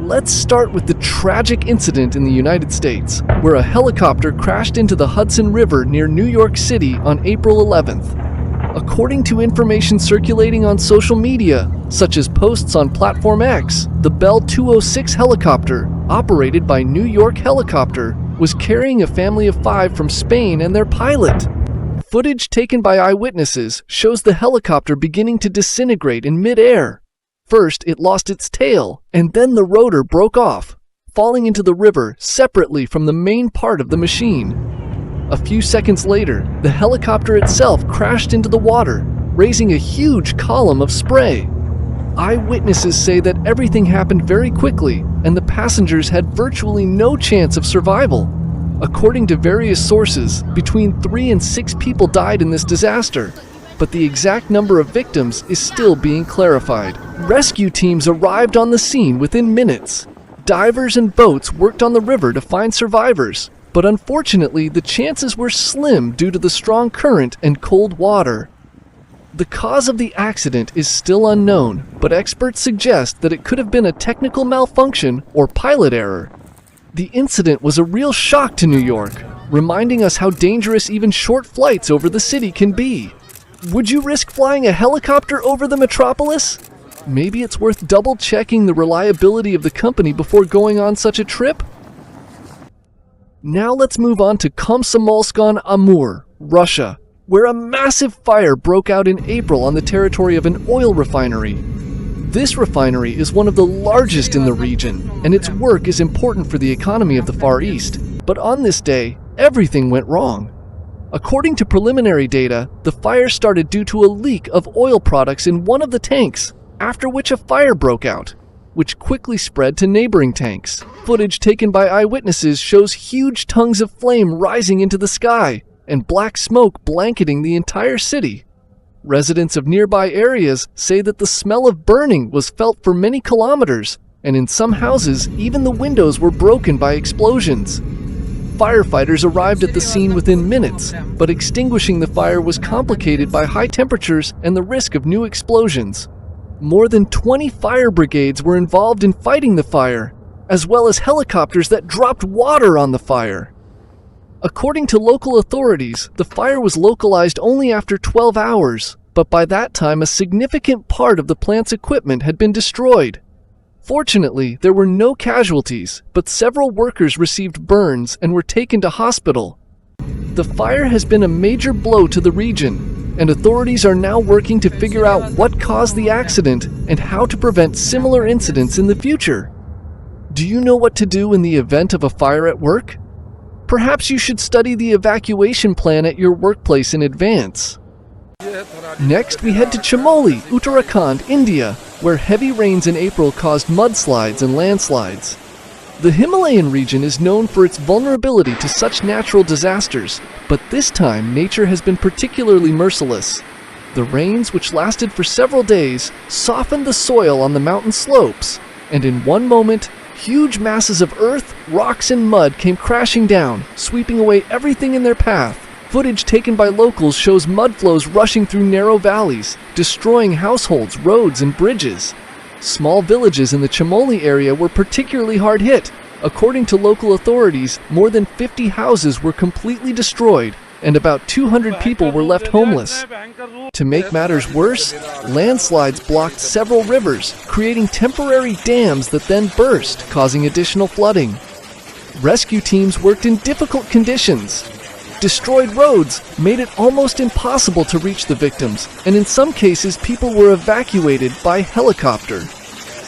Let's start with the tragic incident in the United States, where a helicopter crashed into the Hudson River near New York City on April 11th. According to information circulating on social media, such as posts on Platform X, the Bell 206 helicopter, operated by New York Helicopter, was carrying a family of 5 from Spain and their pilot. Footage taken by eyewitnesses shows the helicopter beginning to disintegrate in mid-air. First, it lost its tail, and then the rotor broke off, falling into the river separately from the main part of the machine. A few seconds later, the helicopter itself crashed into the water, raising a huge column of spray. Eyewitnesses say that everything happened very quickly, and the passengers had virtually no chance of survival. According to various sources, between 3 and 6 people died in this disaster, but the exact number of victims is still being clarified. Rescue teams arrived on the scene within minutes. Divers and boats worked on the river to find survivors, but unfortunately the chances were slim due to the strong current and cold water. The cause of the accident is still unknown, but experts suggest that it could have been a technical malfunction or pilot error. The incident was a real shock to New York, reminding us how dangerous even short flights over the city can be. Would you risk flying a helicopter over the metropolis? Maybe it's worth double-checking the reliability of the company before going on such a trip? Now let's move on to Komsomolsk-on-Amur, Russia, where a massive fire broke out in April on the territory of an oil refinery. This refinery is one of the largest in the region, and its work is important for the economy of the Far East. But on this day, everything went wrong. According to preliminary data, the fire started due to a leak of oil products in one of the tanks, after which a fire broke out, which quickly spread to neighboring tanks. Footage taken by eyewitnesses shows huge tongues of flame rising into the sky and black smoke blanketing the entire city. Residents of nearby areas say that the smell of burning was felt for many kilometers, and in some houses, even the windows were broken by explosions. Firefighters arrived at the scene within minutes, but extinguishing the fire was complicated by high temperatures and the risk of new explosions. More than 20 fire brigades were involved in fighting the fire, as well as helicopters that dropped water on the fire. According to local authorities, the fire was localized only after 12 hours, but by that time a significant part of the plant's equipment had been destroyed. Fortunately, there were no casualties, but several workers received burns and were taken to hospital. The fire has been a major blow to the region, and authorities are now working to figure out what caused the accident and how to prevent similar incidents in the future. Do you know what to do in the event of a fire at work? Perhaps you should study the evacuation plan at your workplace in advance. Next, we head to Chamoli, Uttarakhand, India, where heavy rains in April caused mudslides and landslides. The Himalayan region is known for its vulnerability to such natural disasters, but this time nature has been particularly merciless. The rains, which lasted for several days, softened the soil on the mountain slopes, and in one moment, huge masses of earth, rocks, and mud came crashing down, sweeping away everything in their path. Footage taken by locals shows mud flows rushing through narrow valleys, destroying households, roads, and bridges. Small villages in the Chamoli area were particularly hard hit. According to local authorities, more than 50 houses were completely destroyed, and about 200 people were left homeless. To make matters worse, landslides blocked several rivers, creating temporary dams that then burst, causing additional flooding. Rescue teams worked in difficult conditions. Destroyed roads made it almost impossible to reach the victims, and in some cases people were evacuated by helicopter.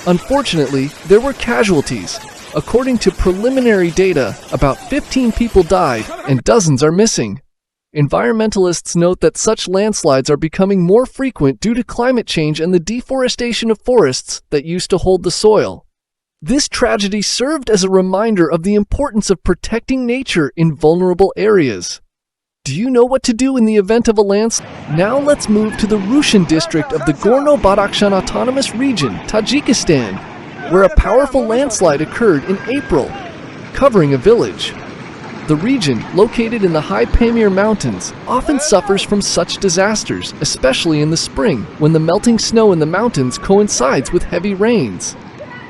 Unfortunately, there were casualties. According to preliminary data, about 15 people died and dozens are missing. Environmentalists note that such landslides are becoming more frequent due to climate change and the deforestation of forests that used to hold the soil. This tragedy served as a reminder of the importance of protecting nature in vulnerable areas. Do you know what to do in the event of a landslide? Now let's move to the Rushan district of the Gorno-Badakhshan Autonomous Region, Tajikistan, where a powerful landslide occurred in April, covering a village. The region, located in the high Pamir Mountains, often suffers from such disasters, especially in the spring, when the melting snow in the mountains coincides with heavy rains.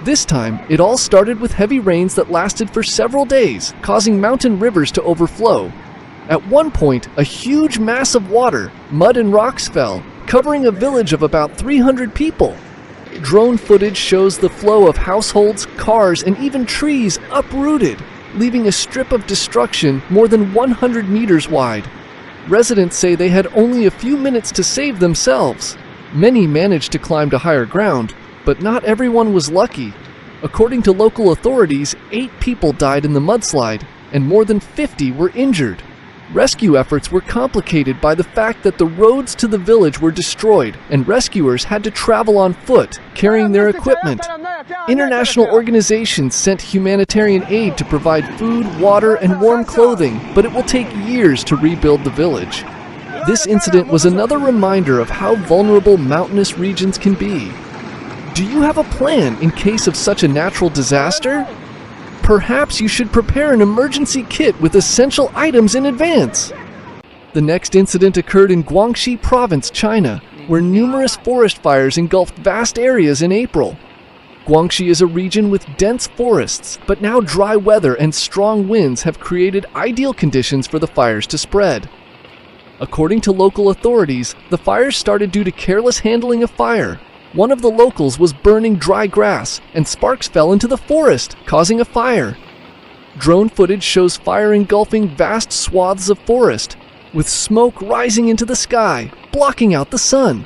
This time, it all started with heavy rains that lasted for several days, causing mountain rivers to overflow. At one point, a huge mass of water, mud and rocks fell, covering a village of about 300 people. Drone footage shows the flow of households, cars, and even trees uprooted, leaving a strip of destruction more than 100 meters wide. Residents say they had only a few minutes to save themselves. Many managed to climb to higher ground, but not everyone was lucky. According to local authorities, 8 people died in the mudslide, and more than 50 were injured. Rescue efforts were complicated by the fact that the roads to the village were destroyed, and rescuers had to travel on foot, carrying their equipment. International organizations sent humanitarian aid to provide food, water, and warm clothing, but it will take years to rebuild the village. This incident was another reminder of how vulnerable mountainous regions can be. Do you have a plan in case of such a natural disaster? Perhaps you should prepare an emergency kit with essential items in advance. The next incident occurred in Guangxi province, China, where numerous forest fires engulfed vast areas in April. Guangxi is a region with dense forests, but now dry weather and strong winds have created ideal conditions for the fires to spread. According to local authorities, the fires started due to careless handling of fire. One of the locals was burning dry grass, and sparks fell into the forest, causing a fire. Drone footage shows fire engulfing vast swaths of forest, with smoke rising into the sky, blocking out the sun.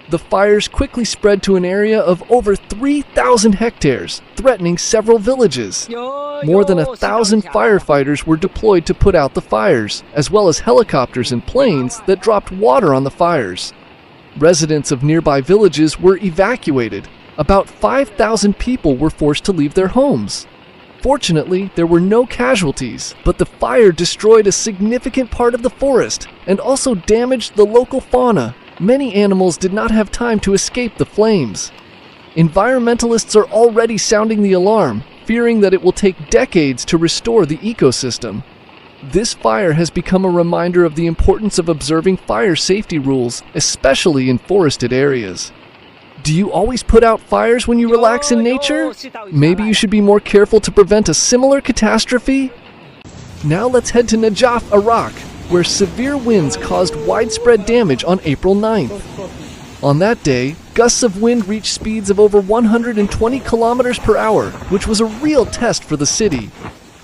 The fires quickly spread to an area of over 3,000 hectares, threatening several villages. More than 1,000 firefighters were deployed to put out the fires, as well as helicopters and planes that dropped water on the fires. Residents of nearby villages were evacuated. About 5,000 people were forced to leave their homes. Fortunately, there were no casualties, but the fire destroyed a significant part of the forest and also damaged the local fauna. Many animals did not have time to escape the flames. Environmentalists are already sounding the alarm, fearing that it will take decades to restore the ecosystem. This fire has become a reminder of the importance of observing fire safety rules, especially in forested areas. Do you always put out fires when you relax in nature? Maybe you should be more careful to prevent a similar catastrophe? Now let's head to Najaf, Iraq, where severe winds caused widespread damage on April 9th. On that day, gusts of wind reached speeds of over 120 kilometers per hour, which was a real test for the city.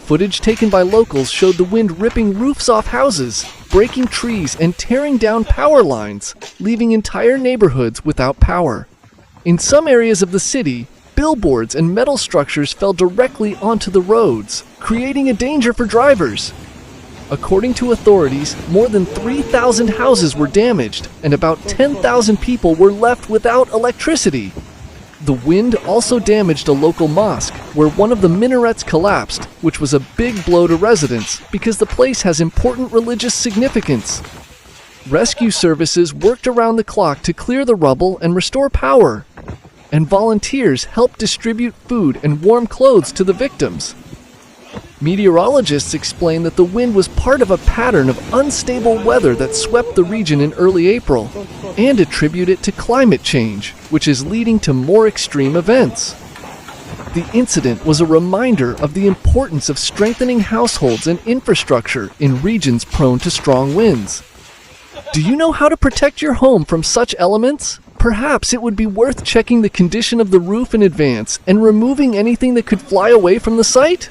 Footage taken by locals showed the wind ripping roofs off houses, breaking trees, and tearing down power lines, leaving entire neighborhoods without power. In some areas of the city, billboards and metal structures fell directly onto the roads, creating a danger for drivers. According to authorities, more than 3,000 houses were damaged, and about 10,000 people were left without electricity. The wind also damaged a local mosque, where one of the minarets collapsed, which was a big blow to residents because the place has important religious significance. Rescue services worked around the clock to clear the rubble and restore power, and volunteers helped distribute food and warm clothes to the victims. Meteorologists explain that the wind was part of a pattern of unstable weather that swept the region in early April, and attribute it to climate change, which is leading to more extreme events. The incident was a reminder of the importance of strengthening households and infrastructure in regions prone to strong winds. Do you know how to protect your home from such elements? Perhaps it would be worth checking the condition of the roof in advance and removing anything that could fly away from the site.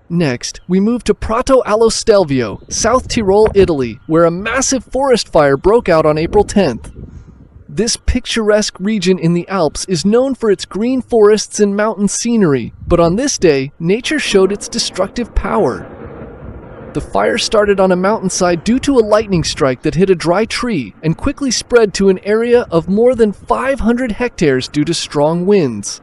Next, we move to Prato allo Stelvio, South Tyrol, Italy, where a massive forest fire broke out on April 10th. This picturesque region in the Alps is known for its green forests and mountain scenery, but on this day, nature showed its destructive power. The fire started on a mountainside due to a lightning strike that hit a dry tree and quickly spread to an area of more than 500 hectares due to strong winds.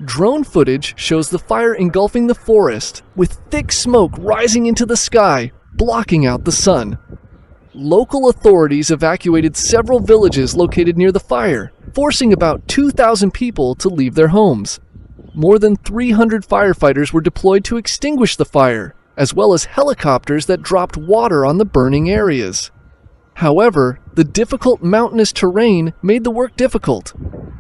Drone footage shows the fire engulfing the forest, with thick smoke rising into the sky, blocking out the sun. Local authorities evacuated several villages located near the fire, forcing about 2,000 people to leave their homes. More than 300 firefighters were deployed to extinguish the fire, as well as helicopters that dropped water on the burning areas. However, the difficult mountainous terrain made the work difficult.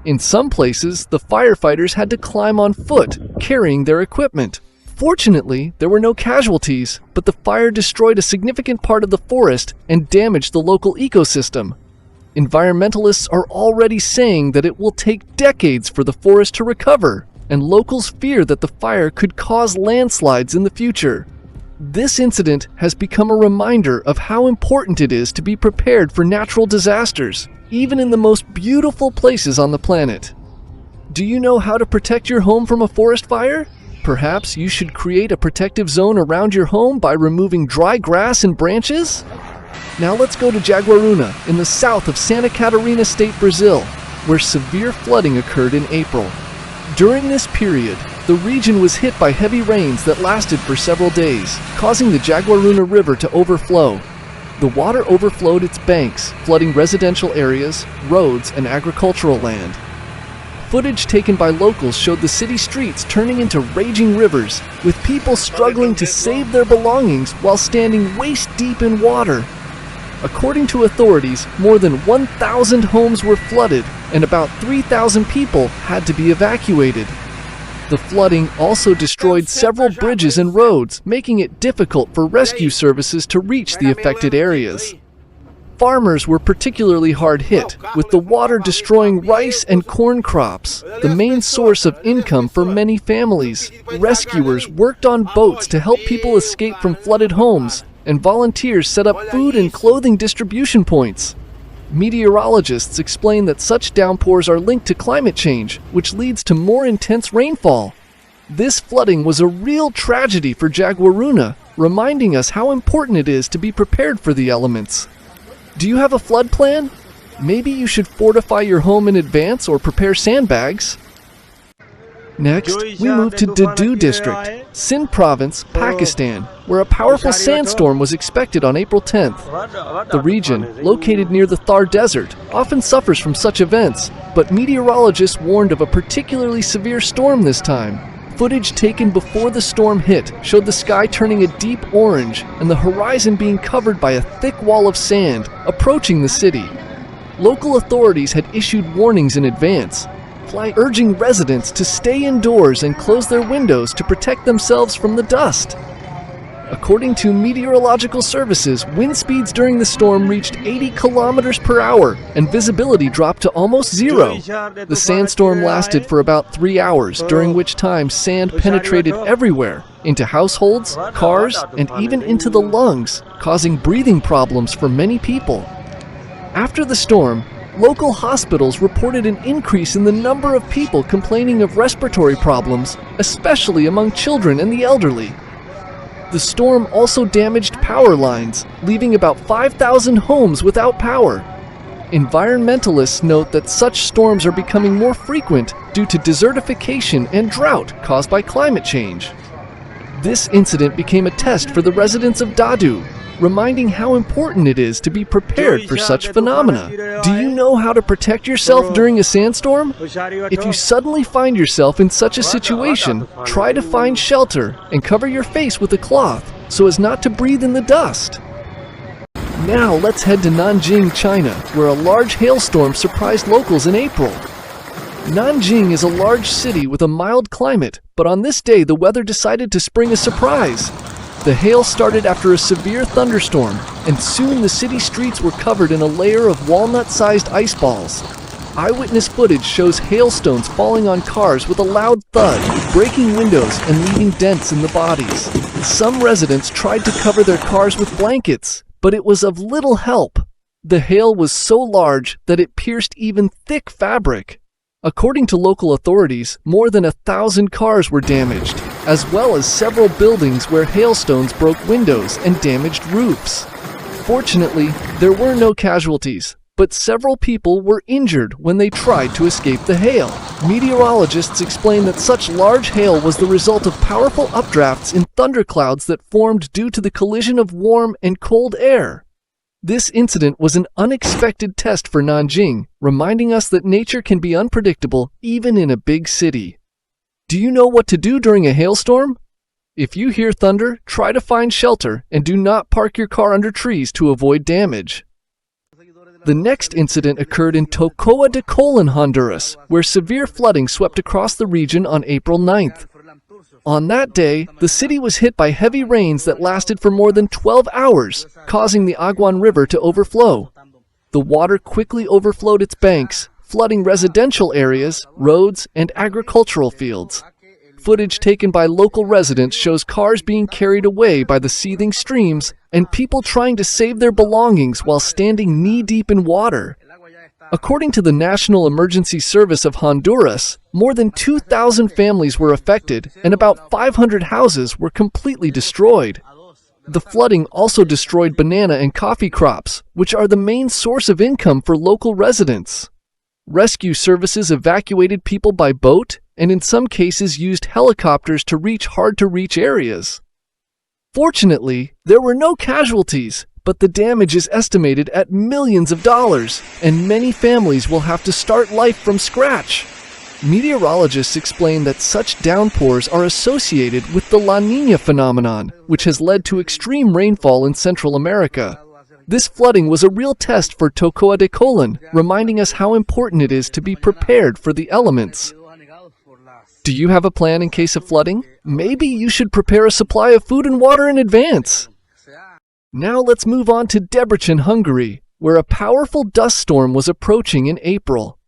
In some places, the firefighters had to climb on foot, carrying their equipment. Fortunately, there were no casualties, but the fire destroyed a significant part of the forest and damaged the local ecosystem. Environmentalists are already saying that it will take decades for the forest to recover, and locals fear that the fire could cause landslides in the future. This incident has become a reminder of how important it is to be prepared for natural disasters, even in the most beautiful places on the planet. Do you know how to protect your home from a forest fire? Perhaps you should create a protective zone around your home by removing dry grass and branches? Now let's go to Jaguaruna in the south of Santa Catarina State, Brazil, where severe flooding occurred in April. During this period, the region was hit by heavy rains that lasted for several days, causing the Jaguaruna River to overflow. The water overflowed its banks, flooding residential areas, roads, and agricultural land. Footage taken by locals showed the city streets turning into raging rivers, with people struggling to save their belongings while standing waist-deep in water. According to authorities, more than 1,000 homes were flooded, and about 3,000 people had to be evacuated. The flooding also destroyed several bridges and roads, making it difficult for rescue services to reach the affected areas. Farmers were particularly hard hit, with the water destroying rice and corn crops, the main source of income for many families. Rescuers worked on boats to help people escape from flooded homes, and volunteers set up food and clothing distribution points. Meteorologists explain that such downpours are linked to climate change, which leads to more intense rainfall. This flooding was a real tragedy for Jaguaruna, reminding us how important it is to be prepared for the elements. Do you have a flood plan? Maybe you should fortify your home in advance or prepare sandbags. Next, we move to Dadu District, Sindh Province, Pakistan, where a powerful sandstorm was expected on April 10th. The region, located near the Thar Desert, often suffers from such events, but meteorologists warned of a particularly severe storm this time. Footage taken before the storm hit showed the sky turning a deep orange and the horizon being covered by a thick wall of sand approaching the city. Local authorities had issued warnings in advance, urging residents to stay indoors and close their windows to protect themselves from the dust. According to meteorological services, wind speeds during the storm reached 80 kilometers per hour and visibility dropped to almost zero. The sandstorm lasted for about 3 hours, during which time sand penetrated everywhere, into households, cars, and even into the lungs, causing breathing problems for many people. After the storm, local hospitals reported an increase in the number of people complaining of respiratory problems, especially among children and the elderly. The storm also damaged power lines, leaving about 5,000 homes without power. Environmentalists note that such storms are becoming more frequent due to desertification and drought caused by climate change. This incident became a test for the residents of Dadu, reminding how important it is to be prepared for such phenomena. Do you know how to protect yourself during a sandstorm? If you suddenly find yourself in such a situation, try to find shelter and cover your face with a cloth so as not to breathe in the dust. Now let's head to Nanjing, China, where a large hailstorm surprised locals in April. Nanjing is a large city with a mild climate, but on this day the weather decided to spring a surprise. The hail started after a severe thunderstorm, and soon the city streets were covered in a layer of walnut-sized ice balls. Eyewitness footage shows hailstones falling on cars with a loud thud, breaking windows and leaving dents in the bodies. Some residents tried to cover their cars with blankets, but it was of little help. The hail was so large that it pierced even thick fabric. According to local authorities, more than 1,000 cars were damaged, as well as several buildings where hailstones broke windows and damaged roofs. Fortunately, there were no casualties, but several people were injured when they tried to escape the hail. Meteorologists explain that such large hail was the result of powerful updrafts in thunderclouds that formed due to the collision of warm and cold air. This incident was an unexpected test for Nanjing, reminding us that nature can be unpredictable even in a big city. Do you know what to do during a hailstorm? If you hear thunder, try to find shelter and do not park your car under trees to avoid damage. The next incident occurred in Tocoa de Colon, Honduras, where severe flooding swept across the region on April 9th. On that day, the city was hit by heavy rains that lasted for more than 12 hours, causing the Aguan River to overflow. The water quickly overflowed its banks, flooding residential areas, roads, and agricultural fields. Footage taken by local residents shows cars being carried away by the seething streams and people trying to save their belongings while standing knee-deep in water. According to the National Emergency Service of Honduras, more than 2,000 families were affected and about 500 houses were completely destroyed. The flooding also destroyed banana and coffee crops, which are the main source of income for local residents. Rescue services evacuated people by boat and in some cases used helicopters to reach hard-to-reach areas. Fortunately, there were no casualties, but the damage is estimated at millions of dollars, and many families will have to start life from scratch. Meteorologists explain that such downpours are associated with the La Niña phenomenon, which has led to extreme rainfall in Central America. This flooding was a real test for Tocoa de Colon, reminding us how important it is to be prepared for the elements. Do you have a plan in case of flooding? Maybe you should prepare a supply of food and water in advance. Now let's move on to Debrecen, Hungary, where a powerful dust storm was approaching in April.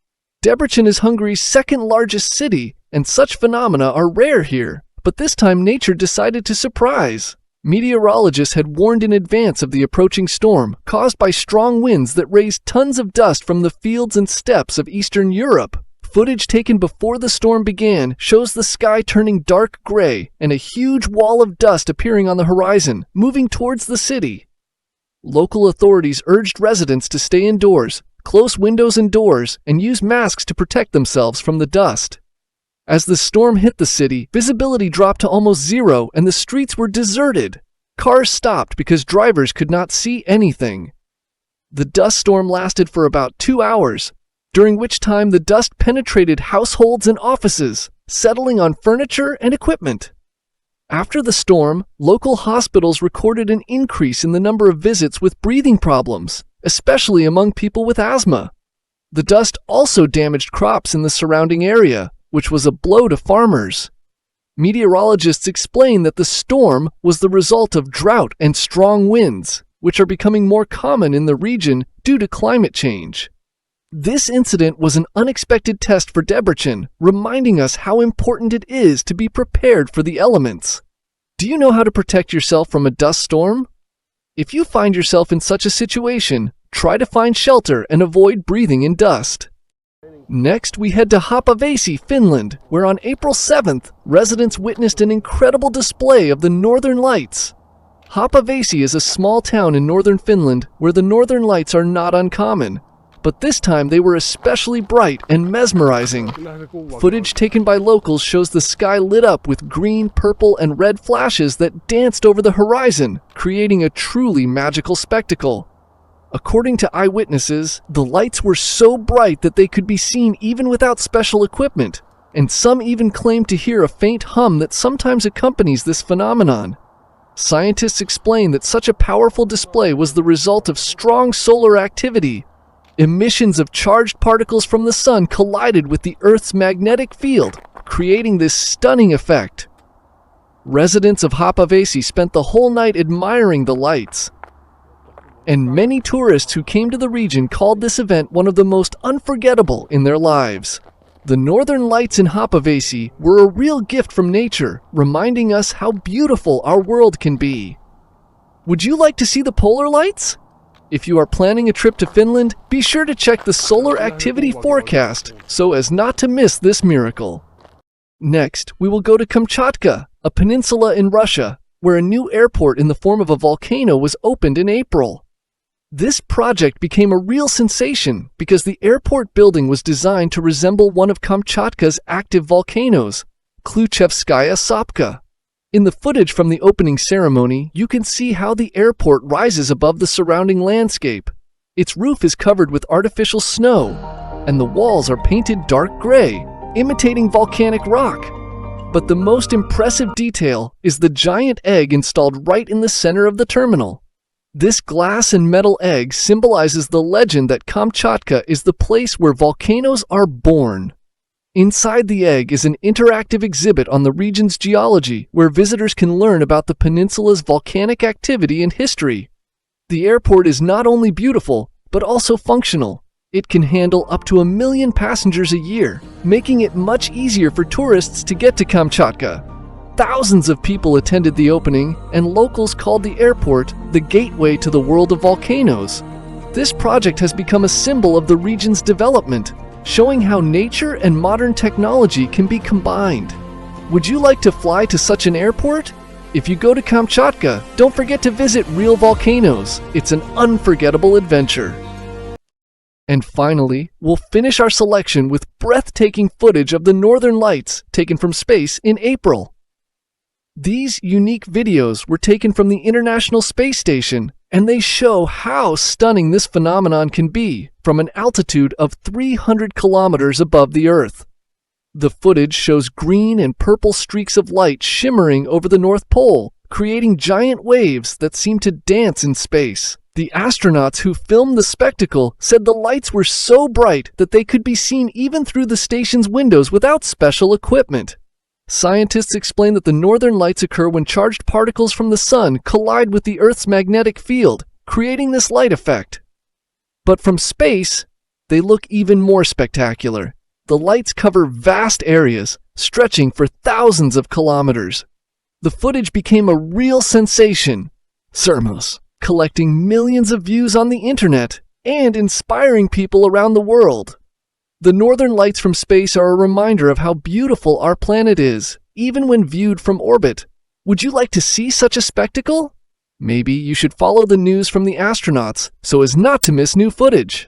Debrecen is Hungary's second largest city, and such phenomena are rare here, but this time nature decided to surprise. Meteorologists had warned in advance of the approaching storm, caused by strong winds that raised tons of dust from the fields and steppes of Eastern Europe. Footage taken before the storm began shows the sky turning dark gray and a huge wall of dust appearing on the horizon, moving towards the city. Local authorities urged residents to stay indoors, close windows and doors, and use masks to protect themselves from the dust. As the storm hit the city, visibility dropped to almost zero and the streets were deserted. Cars stopped because drivers could not see anything. The dust storm lasted for about 2 hours, during which time the dust penetrated households and offices, settling on furniture and equipment. After the storm, local hospitals recorded an increase in the number of visits with breathing problems, especially among people with asthma. The dust also damaged crops in the surrounding area, which was a blow to farmers. Meteorologists explain that the storm was the result of drought and strong winds, which are becoming more common in the region due to climate change. This incident was an unexpected test for Debrecen, reminding us how important it is to be prepared for the elements. Do you know how to protect yourself from a dust storm? If you find yourself in such a situation, try to find shelter and avoid breathing in dust. Next, we head to Haapavesi, Finland, where on April 7th, residents witnessed an incredible display of the Northern Lights. Haapavesi is a small town in northern Finland where the Northern Lights are not uncommon, but this time they were especially bright and mesmerizing. Footage taken by locals shows the sky lit up with green, purple, and red flashes that danced over the horizon, creating a truly magical spectacle. According to eyewitnesses, the lights were so bright that they could be seen even without special equipment, and some even claimed to hear a faint hum that sometimes accompanies this phenomenon. Scientists explain that such a powerful display was the result of strong solar activity. Emissions of charged particles from the sun collided with the Earth's magnetic field, creating this stunning effect. Residents of Haapavesi spent the whole night admiring the lights, and many tourists who came to the region called this event one of the most unforgettable in their lives. The Northern Lights in Haapavesi were a real gift from nature, reminding us how beautiful our world can be. Would you like to see the polar lights? If you are planning a trip to Finland, be sure to check the solar activity forecast so as not to miss this miracle. Next, we will go to Kamchatka, a peninsula in Russia, where a new airport in the form of a volcano was opened in April. This project became a real sensation because the airport building was designed to resemble one of Kamchatka's active volcanoes, Kluchevskaya Sopka. In the footage from the opening ceremony, you can see how the airport rises above the surrounding landscape. Its roof is covered with artificial snow, and the walls are painted dark gray, imitating volcanic rock. But the most impressive detail is the giant egg installed right in the center of the terminal. This glass and metal egg symbolizes the legend that Kamchatka is the place where volcanoes are born. Inside the egg is an interactive exhibit on the region's geology where visitors can learn about the peninsula's volcanic activity and history. The airport is not only beautiful, but also functional. It can handle up to 1 million passengers a year, making it much easier for tourists to get to Kamchatka. Thousands of people attended the opening, and locals called the airport the gateway to the world of volcanoes. This project has become a symbol of the region's development, showing how nature and modern technology can be combined. Would you like to fly to such an airport? If you go to Kamchatka, don't forget to visit real volcanoes. It's an unforgettable adventure. And finally, we'll finish our selection with breathtaking footage of the Northern Lights taken from space in April. These unique videos were taken from the International Space Station, and they show how stunning this phenomenon can be from an altitude of 300 kilometers above the Earth. The footage shows green and purple streaks of light shimmering over the North Pole, creating giant waves that seem to dance in space. The astronauts who filmed the spectacle said the lights were so bright that they could be seen even through the station's windows without special equipment. Scientists explain that the northern lights occur when charged particles from the sun collide with the Earth's magnetic field, creating this light effect. But from space, they look even more spectacular. The lights cover vast areas, stretching for thousands of kilometers. The footage became a real sensation, collecting millions of views on the internet and inspiring people around the world. The northern lights from space are a reminder of how beautiful our planet is, even when viewed from orbit. Would you like to see such a spectacle? Maybe you should follow the news from the astronauts so as not to miss new footage.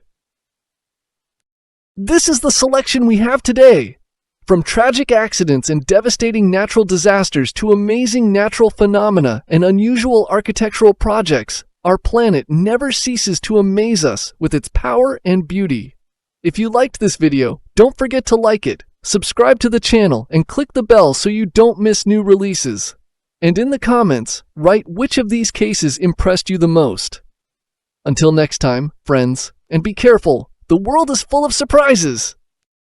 This is the selection we have today. From tragic accidents and devastating natural disasters to amazing natural phenomena and unusual architectural projects, our planet never ceases to amaze us with its power and beauty. If you liked this video, don't forget to like it, subscribe to the channel, and click the bell so you don't miss new releases. And in the comments, write which of these cases impressed you the most. Until next time, friends, and be careful, the world is full of surprises!